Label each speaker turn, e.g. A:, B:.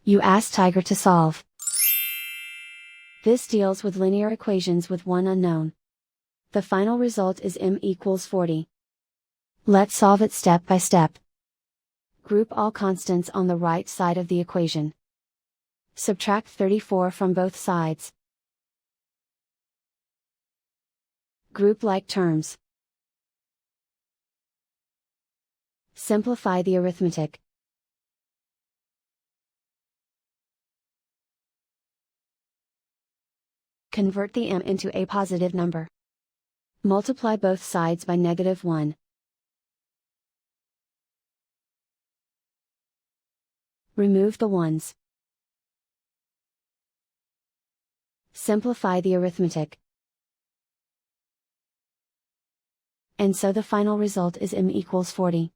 A: You ask Tiger to solve. This deals with linear equations with one unknown. The final result is m equals 40. Let's solve it step by step. Group all constants on the right side of the equation. Subtract 34 from both sides. Group like terms. Simplify the arithmetic. Convert the m into a positive number. Multiply both sides by -1. Remove the ones. Simplify the arithmetic. And so the final result is m equals 40.